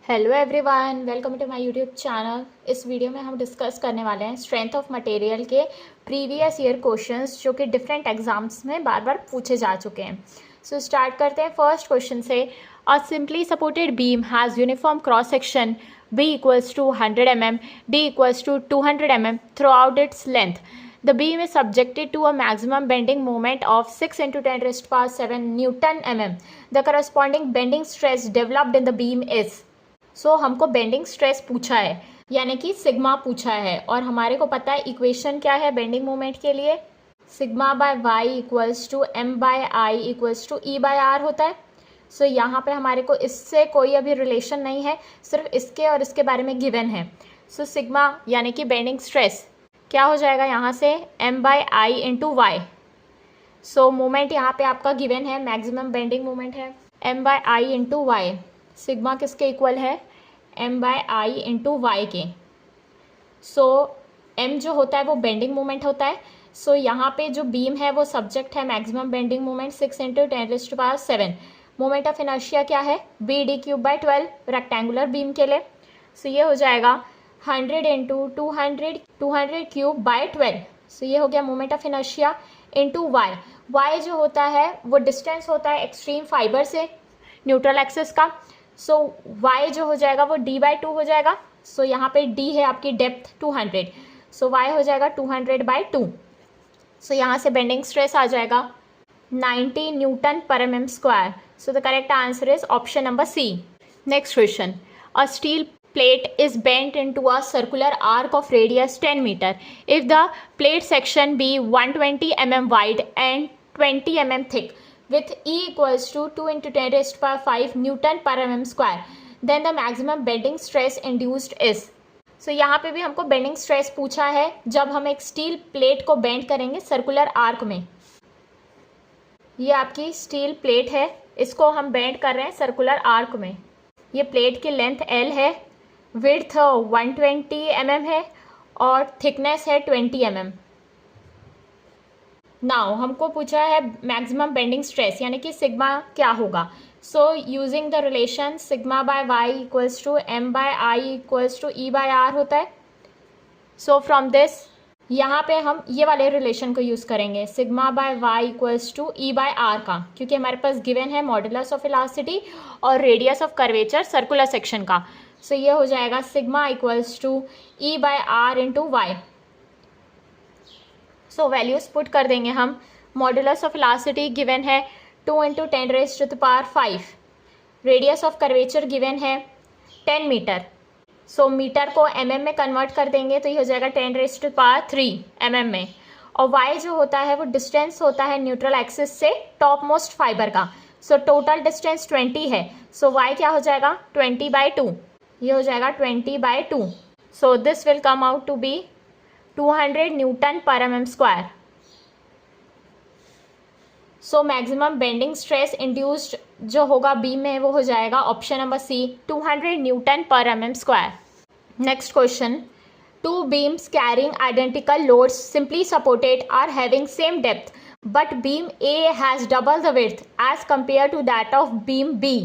Hello everyone, welcome to my YouTube channel. इस video में हम डिस्कस करने वाले हैं स्ट्रेंथ ऑफ मटेरियल के प्रीवियस ईयर क्वेश्चंस जो कि डिफरेंट एग्जाम्स में बार बार पूछे जा चुके हैं। सो स्टार्ट करते हैं फर्स्ट क्वेश्चन से। A simply supported beam has uniform cross section B equals to 100 mm, D equals to 200 mm throughout its length. The beam is subjected to a maximum bending moment of 6 into 10 raised to power 7 Newton mm. The corresponding bending stress developed in the beam is। हमको bending stress पूछा है, यानी कि sigma पूछा है, और हमारे को पता है इक्वेशन क्या है बेंडिंग मोमेंट के लिए। Sigma by y equals to M by I equals to E by R होता है। यहाँ पे हमारे को इससे कोई अभी रिलेशन नहीं है, सिर्फ इसके और इसके बारे में गिवन है। सिग्मा यानी कि बेंडिंग स्ट्रेस क्या हो जाएगा यहाँ से, M by I into Y. Moment यहाँ पे आपका गिवन है, मैक्सिमम बेंडिंग मोमेंट है M by I into Y. Sigma किसके इक्वल है, M by I into Y के। एम जो होता है वो बेंडिंग मोमेंट होता है। यहाँ पे जो बीम है वो सब्जेक्ट है maximum bending moment 6 into 10 raised to power 7। Moment of inertia क्या है, b d cube by 12 rectangular beam के लिए। ये हो जाएगा 100 इंटू 200 क्यूब बाय 12। ये हो गया moment of inertia into y. Y जो होता है वो डिस्टेंस होता है एक्सट्रीम फाइबर से न्यूट्रल एक्सिस का। y जो हो जाएगा वो d बाई 2 हो जाएगा। यहाँ पे d है आपकी डेप्थ 200, y हो जाएगा 200 बाई 2। यहाँ से बेंडिंग स्ट्रेस आ जाएगा 90 newton per mm square. The correct answer is option number C. Next question. A steel plate is bent into a circular arc of radius 10 meter. If the plate section be 120 mm wide and 20 mm thick with E equals to 2 into 10 raised to power 5 Newton per mm square, then the maximum bending stress induced is। यहाँ पे भी हमको bending stress पूछा है जब हम एक steel plate को बेंड करेंगे सर्कुलर आर्क में। ये आपकी स्टील प्लेट है, इसको हम बेंड कर रहे हैं सर्कुलर आर्क में। ये प्लेट की लेंथ L है, विड्थ 120 mm है और थिकनेस है 20 mm। नाउ हमको पूछा है मैक्सिमम बेंडिंग स्ट्रेस यानी कि सिग्मा क्या होगा। Using the relation sigma by y equals to M by I equals to E by R होता है। फ्रॉम दिस यहाँ पे हम ये वाले रिलेशन को यूज़ करेंगे, sigma by y equals to E by R का, क्योंकि हमारे पास गिवन है मॉडुलस ऑफ इलास्टिसिटी और radius of curvature circular section का। ये हो जाएगा sigma equals to E by R into y. Values put कर देंगे हम। मॉडुलस ऑफ इलास्टिसिटी गिवन है 2 into 10 raised to power 5। Radius of curvature given है 10 मीटर। मीटर को mm में कन्वर्ट कर देंगे तो ये हो जाएगा 10 रेज़्ड टू पावर 3 mm में। और y जो होता है वो डिस्टेंस होता है न्यूट्रल एक्सिस से टॉप मोस्ट फाइबर का। टोटल डिस्टेंस 20 है। y क्या हो जाएगा 20 बाई 2। ये हो जाएगा 20 by 2। This will come out to be 200 newton per mm square. Maximum bending stress induced जो होगा बीम में वो हो जाएगा option number C 200 newton per mm square. Next question. Two beams carrying identical loads simply supported are having same depth but beam A has double the width as compare to that of beam B.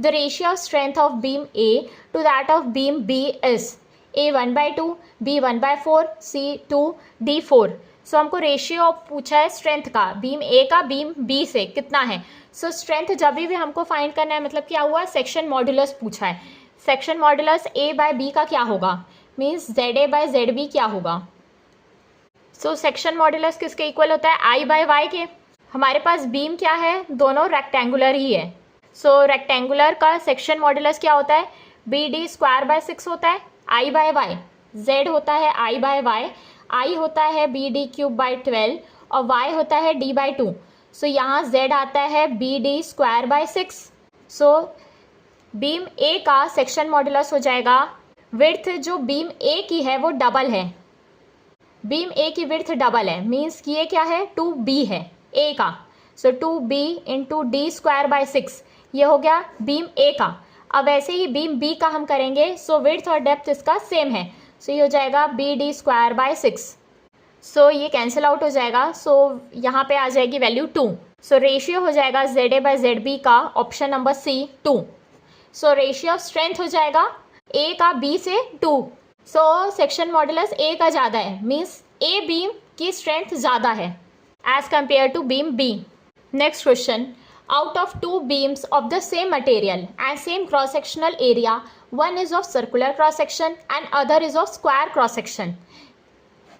The ratio of strength of beam A to that of beam B is A 1/2, B 1/4, C 2, D 4। हमको ratio पूछा है strength का, beam ए का beam B से कितना है। Strength जब भी हमको फाइंड करना है, मतलब क्या हुआ, सेक्शन मॉडुलस पूछा है। Section modulus A by B का क्या होगा, मीन्स ZA बाय ZB क्या होगा। सेक्शन मॉडुलस किसके इक्वल होता है, I बाय वाई के। हमारे पास बीम क्या है, दोनों रेक्टेंगुलर ही है। रेक्टेंगुलर का सेक्शन मॉडुलस क्या होता है, BD स्क्वायर बाय 6 होता है I बाय वाई। Z होता है I बाय वाई, I होता है BD क्यूब बाय 12 और Y होता है D बाय 2। यहाँ Z आता है BD square by 6। Beam A का सेक्शन मॉडुलस हो जाएगा, विड्थ जो बीम A की है वो डबल है। बीम A की विड्थ डबल है, मीन्स कि ये क्या है 2B है A का। 2B into D square by 6 ये हो गया बीम A का। अब ऐसे ही बीम बी का हम करेंगे, विड्थ और डेप्थ इसका सेम है। ये हो जाएगा BD स्क्वायर बाय 6। ये कैंसिल आउट हो जाएगा। यहाँ पे आ जाएगी वैल्यू 2। रेशियो हो जाएगा ZA बाय ZB का option number C 2। So ratio of strength हो जाएगा ए का बी से 2। सो सेक्शन मॉडुलस ए का ज़्यादा है, मीन्स ए बीम की स्ट्रेंथ ज़्यादा है as compare to beam B. Next question, out of two beams of the same material and same cross sectional area, one is of circular cross section and other is of square cross section।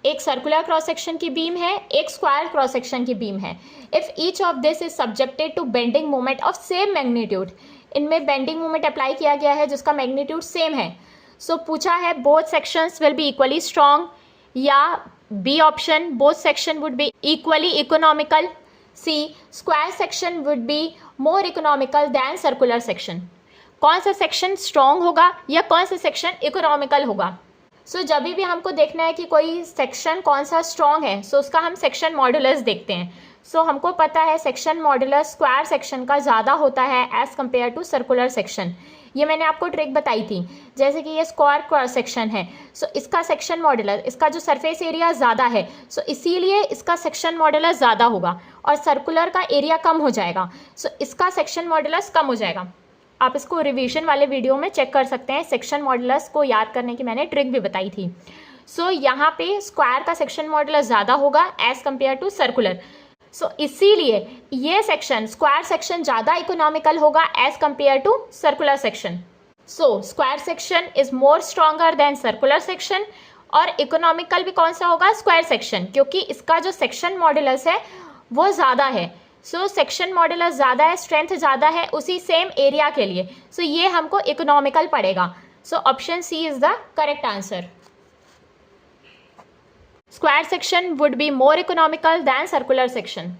एक circular cross section की beam है, एक square cross section की beam है। If each of this is subjected to bending moment of same magnitude, इनमें bending moment apply किया गया है जिसका मैग्नीट्यूड सेम है। सो पूछा है both sections will be equally strong, या B option both section would be equally economical, C square section would be more economical than circular section. कौन सा सेक्शन स्ट्रॉन्ग होगा या कौन सा सेक्शन इकोनॉमिकल होगा? सो जब भी हमको देखना है कि कोई सेक्शन कौन सा स्ट्रॉन्ग है, सो उसका हम सेक्शन मॉडुलस देखते हैं। सो हमको पता है सेक्शन मॉडुलस स्क्वायर सेक्शन का ज़्यादा होता है as compare to circular section. ये मैंने आपको ट्रिक बताई थी, जैसे कि ये स्क्वायर क्रॉस सेक्शन है, सो इसका सेक्शन मॉडुलस, इसका जो सरफेस एरिया ज़्यादा है, सो इसीलिए इसका सेक्शन मॉडुलस ज़्यादा होगा और सर्कुलर का एरिया कम हो जाएगा, सो इसका सेक्शन मॉडुलस कम हो जाएगा। आप इसको रिवीजन वाले वीडियो में चेक कर सकते हैं, सेक्शन मॉडुलस को याद करने की मैंने ट्रिक भी बताई थी। सो यहाँ पे स्क्वायर का सेक्शन मॉडुलस ज़्यादा होगा as compare to circular, so इसीलिए ये सेक्शन स्क्वायर सेक्शन ज़्यादा इकोनॉमिकल होगा as compare to circular section. So square section is more stronger than circular section, और इकोनॉमिकल भी कौन सा होगा? स्क्वायर सेक्शन, क्योंकि इसका जो सेक्शन मॉडुलस है वो ज़्यादा है। सो सेक्शन मॉडुलस ज़्यादा है, स्ट्रेंथ ज़्यादा है उसी सेम एरिया के लिए, सो ये हमको इकोनॉमिकल पड़ेगा। So option C is the correct answer. Square section would be more economical than circular section.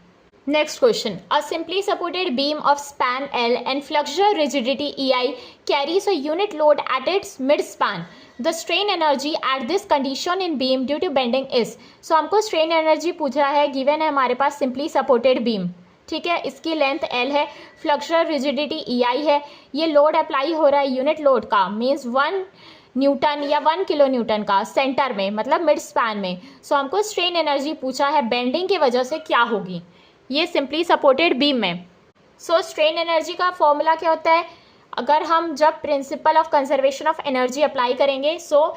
Next question. A simply supported beam of span L and flexure rigidity EI carries a unit load at its mid-span. The strain energy at this condition in beam due to bending is. So हमको strain energy पूछा है, given है हमारे पास simply supported beam, ठीक है, इसकी length L है, फ्लक्चरल rigidity EI है, ये लोड अप्लाई हो रहा है यूनिट लोड का, मीन्स 1 न्यूटन या 1 किलो न्यूटन का सेंटर में, मतलब मिड स्पैन में। सो हमको स्ट्रेन एनर्जी पूछा है बेंडिंग की वजह से क्या होगी, ये सिंपली सपोर्टेड बीम में। सो स्ट्रेन एनर्जी का फॉर्मूला क्या होता है? अगर हम जब principle of conservation of energy apply करेंगे, सो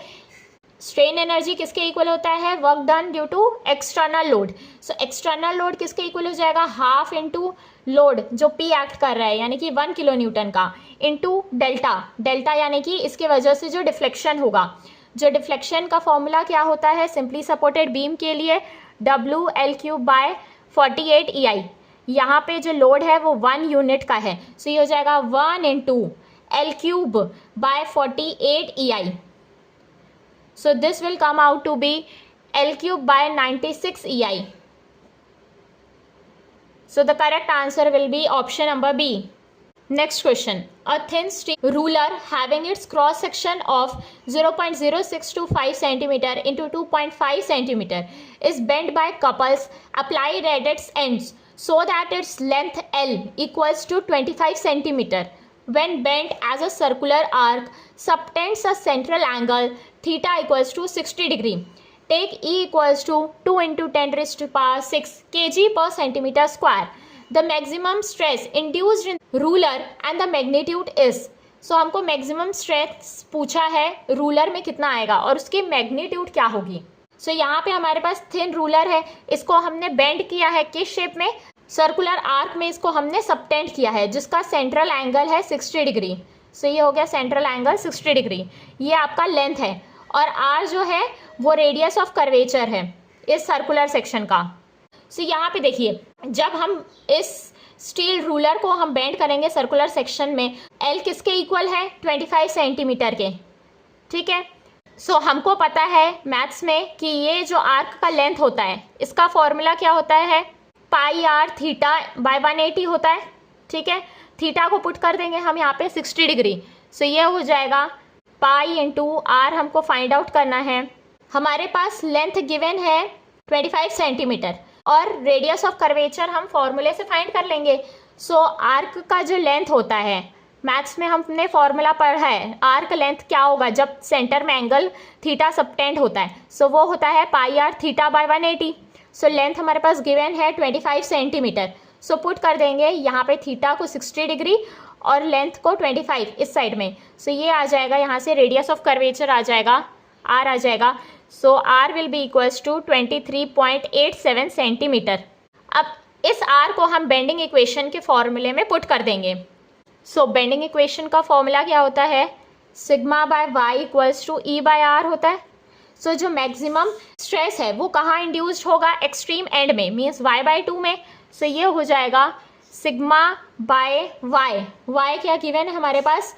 स्ट्रेन एनर्जी किसके इक्वल होता है? Work done due to external load. So external load किसके इक्वल हो जाएगा? हाफ इंटू लोड जो पी एक्ट कर रहा है, यानी कि 1 किलो न्यूटन का, इंटू डेल्टा, डेल्टा यानी कि इसके वजह से जो डिफ्लेक्शन होगा। जो डिफ्लेक्शन का फॉर्मूला क्या होता है सिंपली सपोर्टेड बीम के लिए? WL3/48 EI। यहाँ पे जो लोड है वो 1 यूनिट का है, सो ये हो जाएगा 1 into L3/48 EI। So this will come out to be L3/96 EI. So the correct answer will be option number B. Next question. A thin steel ruler having its cross section of 0.0625 cm into 2.5 cm is bent by couples applied at its ends so that its length L equals to 25 cm. When bent as a circular arc, subtends a central angle theta equals to 60 degree. Take E equals to 2 into 10⁻⁶ kg per centimeter square. The maximum stress induced in ruler and the magnitude is. So हमको maximum stress पूछा है ruler में कितना आएगा और उसकी magnitude क्या होगी। सो यहाँ पे हमारे पास थिन रूलर है, इसको हमने बेंड किया है किस शेप में? सर्कुलर आर्क में इसको हमने सबटेंड किया है, जिसका सेंट्रल एंगल है 60 डिग्री। सो ये हो गया सेंट्रल एंगल 60 डिग्री, ये आपका लेंथ है, और आर जो है वो रेडियस ऑफ कर्वेचर है इस सर्कुलर सेक्शन का। सो यहाँ पे देखिए, जब हम इस स्टील रूलर को हम बेंड करेंगे सर्कुलर सेक्शन में, एल किसके इक्वल है? 25 सेंटीमीटर के, ठीक है। सो हमको पता है मैथ्स में कि ये जो आर्क का लेंथ होता है इसका फॉर्मूला क्या होता है? πr θ/180 होता है, ठीक है। थीटा को पुट कर देंगे हम यहाँ पे 60 डिग्री, सो ये हो जाएगा पाई इंटू आर, हमको फाइंड आउट करना है। हमारे पास लेंथ गिवन है 25 सेंटीमीटर और रेडियस ऑफ कर्वेचर हम फॉर्मूले से फाइंड कर लेंगे। सो आर्क का जो लेंथ होता है, मैथ्स में हमने फॉर्मूला पढ़ा है, आर्क लेंथ क्या होगा जब सेंटर में एंगल थीटा सबटेंड होता है, सो वो होता है πr θ/180। सो लेंथ हमारे पास गिवन है 25 सेंटीमीटर, सो पुट कर देंगे यहाँ पे थीटा को 60 डिग्री और लेंथ को 25 इस साइड में। सो ये आ जाएगा यहाँ से, रेडियस ऑफ कर्वेचर आ जाएगा r आ जाएगा। So r will be equals to 23.87 centimetre. अब इस r को हम बेंडिंग इक्वेशन के फॉर्मूले में पुट कर देंगे। सो बेंडिंग इक्वेशन का फॉर्मूला क्या होता है, sigma by y equals to E by R होता है। सो जो मैक्सिमम स्ट्रेस है वो कहाँ इंड्यूस्ड होगा, एक्सट्रीम एंड में, मीन्स y बाय 2 में। सो ये हो जाएगा सिग्मा बाय वाई। वाई क्या गिवन है हमारे पास,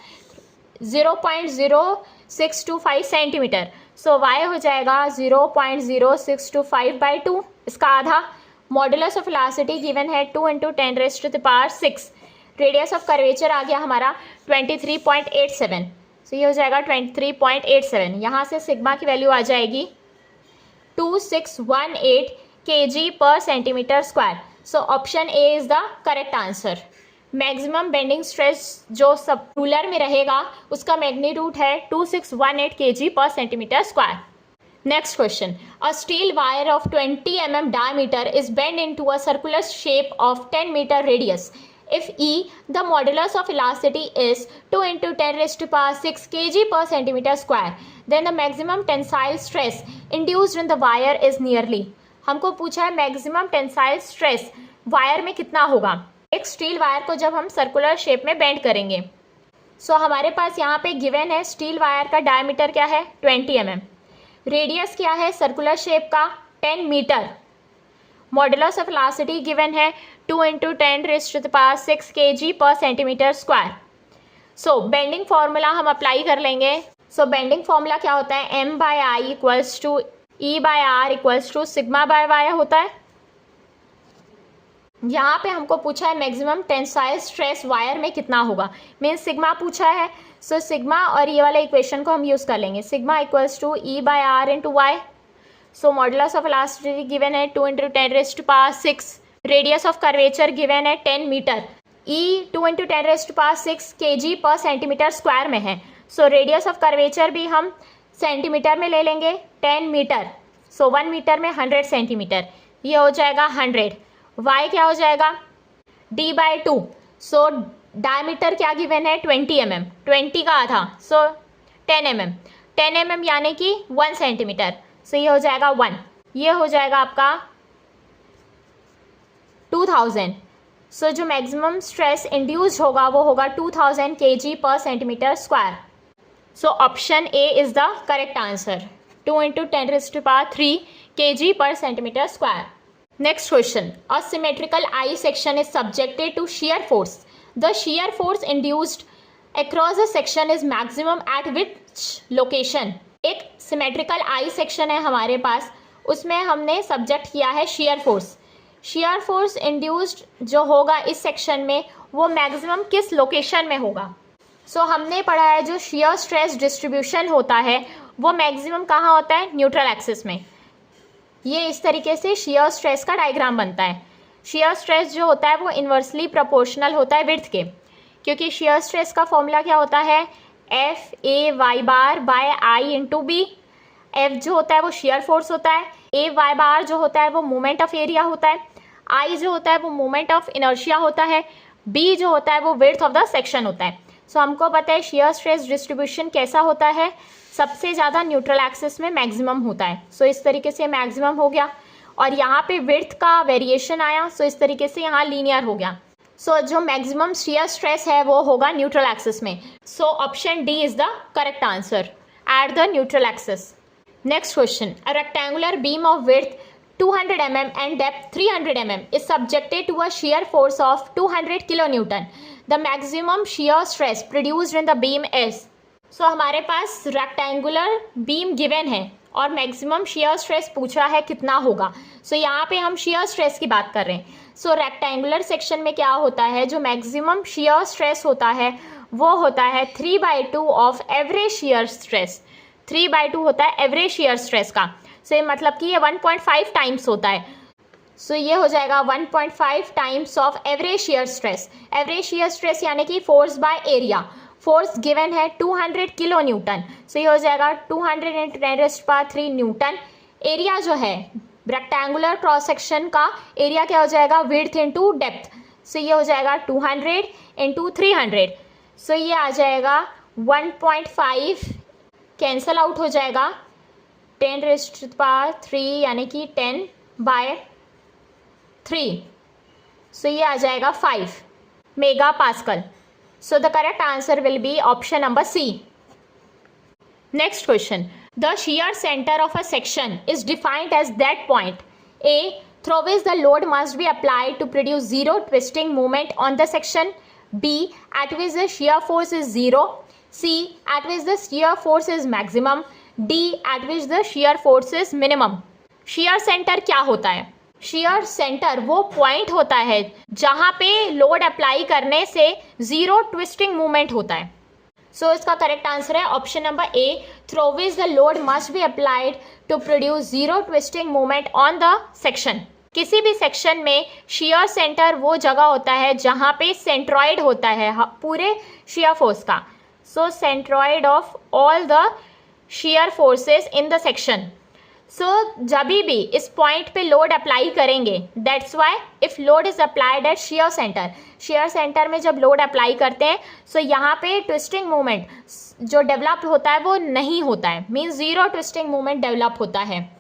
0.0625 सेंटीमीटर। सो y हो जाएगा 0.0625 बाई 2, इसका आधा। मॉडुलस ऑफ वेलोसिटी गिवन है 2 × 10⁶। रेडियस ऑफ कर्वेचर आ गया हमारा 23.87। सो ये हो जाएगा 23.87। यहाँ से सिग्मा की वैल्यू आ जाएगी 2618 kg/cm²। So option A is the correct answer. Maximum bending stress जो सब रूलर में रहेगा उसका मैग्नीट्यूड है 2618 kg/cm²। Next question, a steel wire of 20 mm diameter is bent into a circular shape of 10 meter radius. If E, the modulus of velocity is 2 × 10⁶ kg/cm², then the maximum tensile stress induced in the wire is nearly. हमको पूछा है maximum tensile stress wire में कितना होगा। एक steel wire को जब हम सर्कुलर शेप में बेंड करेंगे, सो हमारे पास यहाँ पे गिवन है स्टील वायर का डायमीटर क्या है 20 mm, रेडियस क्या है सर्कुलर शेप का 10 metre, modulus of velocity given है 2 × 10⁶ kg/cm²। सो बेंडिंग फॉर्मूला हम अप्लाई कर लेंगे। सो बेंडिंग फॉर्मूला क्या होता है, m by I equals to E by R equals to sigma by y होता है। यहाँ पे हमको पूछा है मैक्सिमम टेंसाइल स्ट्रेस वायर में कितना होगा, मीन्स सिग्मा पूछा है। सो सिग्मा और ये वाला इक्वेशन को हम यूज़ कर लेंगे, sigma equals to E by R into y. So modulus of velocity given है 2 × 10⁶, रेडियस ऑफ कर्वेचर गिवन है 10 मीटर, ई 2 × 10⁶ kg/cm² में है। सो रेडियस ऑफ कर्वेचर भी हम सेंटीमीटर में ले लेंगे 10 मीटर। सो 1 मीटर में 100 सेंटीमीटर, ये हो जाएगा 100। y क्या हो जाएगा d बाय 2। सो डायमीटर क्या गिवन है 20 mm, 20 का आधा, सो 10 mm, 10 mm यानी कि 1 सेंटीमीटर। सो ये हो जाएगा 1, ये हो जाएगा आपका 2000। सो जो मैक्सिमम स्ट्रेस इंड्यूस होगा वो होगा 2000 kg/cm²। So option A is the correct answer, 2 × 10⁻³ kg/cm²। Next question, a symmetrical I section is subjected to shear force. The shear force induced across the section is maximum at which location? एक symmetrical I section है हमारे पास, उसमें हमने subject किया है shear force. shear force induced जो होगा इस सेक्शन में वो मैक्सिमम किस लोकेशन में होगा। सो हमने पढ़ा है जो shear stress distribution होता है वो मैक्सिमम कहाँ होता है, न्यूट्रल एक्सिस में। ये इस तरीके से shear stress का डायग्राम बनता है। shear stress जो होता है वो इन्वर्सली प्रोपोर्शनल होता है विड्थ के, क्योंकि shear stress का फॉर्मूला क्या होता है, FA_y/I/B। F जो होता है वो shear force होता है, AY जो होता है वो मोमेंट ऑफ एरिया होता है, I जो होता है वो मोमेंट ऑफ इनर्शिया होता है, B जो होता है वो विड्थ ऑफ द सेक्शन होता है। सो हमको पता है shear stress डिस्ट्रीब्यूशन कैसा होता है, सबसे ज़्यादा न्यूट्रल एक्सिस में मैक्सिमम होता है। सो इस तरीके से मैक्सिमम हो गया, और यहाँ पे विड्थ का वेरिएशन आया, सो इस तरीके से यहाँ लीनियर हो गया। सो जो मैक्सिमम shear स्ट्रेस है वो होगा न्यूट्रल एक्सिस में। So option D is the correct answer, at the neutral axis. Next question, a rectangular beam of width 200 mm and depth 300 mm is subjected to a shear force of 200 kN. The maximum shear stress produced in the beam is. सो हमारे पास rectangular beam given है और maximum shear stress पूछा है कितना होगा। सो यहाँ पे हम shear स्ट्रेस की बात कर रहे हैं। सो रेक्टेंगुलर सेक्शन में क्या होता है, जो मैक्सिमम shear स्ट्रेस होता है वो होता है 3/2 ऑफ एवरेज shear स्ट्रेस। 3/2 होता है एवरेज shear स्ट्रेस का। सो मतलब कि ये 1.5 टाइम्स होता है। सो ये हो जाएगा 1.5 times of average shear stress. Average shear stress यानी कि force by area. Force given है 200 kN। सो ये हो जाएगा 200 × 10⁻³ न्यूटन। एरिया जो है रेक्टेंगुलर क्रॉस सेक्शन का एरिया क्या हो जाएगा, विड्थ इंटू डेप्थ। सो ये हो जाएगा 200 इंटू 300, सो ये आ जाएगा 1.5, कैंसल आउट हो जाएगा, 10⁻³ यानी कि 10/3, सो ये आ जाएगा 5 mega pascal. So the correct answer will be option number C. Next question. The shear center of a section is defined as that point A through which the load must be applied to produce zero twisting moment on the section, B at which the shear force is zero, C at which the shear force is maximum, D at which the shear force is minimum. shear center क्या होता है? shear center वो point होता है जहाँ पे load apply करने से जीरो ट्विस्टिंग मूवमेंट होता है. सो इसका करेक्ट आंसर है option number A, through which the load must be applied to produce zero twisting movement on the section. किसी भी सेक्शन में शियर सेंटर वो जगह होता है जहाँ पे सेंट्रॉइड होता है पूरे शियर फोर्स का. So centroid of all the shear forces in the section. So जब भी इस पॉइंट पे लोड अप्लाई करेंगे, that's why if load is applied at shear center में जब लोड अप्लाई करते हैं सो यहाँ पे ट्विस्टिंग मूवमेंट जो डेवलप होता है वो नहीं होता है, means zero twisting movement develop होता है.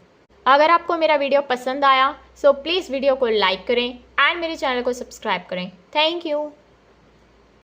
अगर आपको मेरा वीडियो पसंद आया सो प्लीज़ वीडियो को लाइक करें एंड मेरे चैनल को सब्सक्राइब करें. Thank you.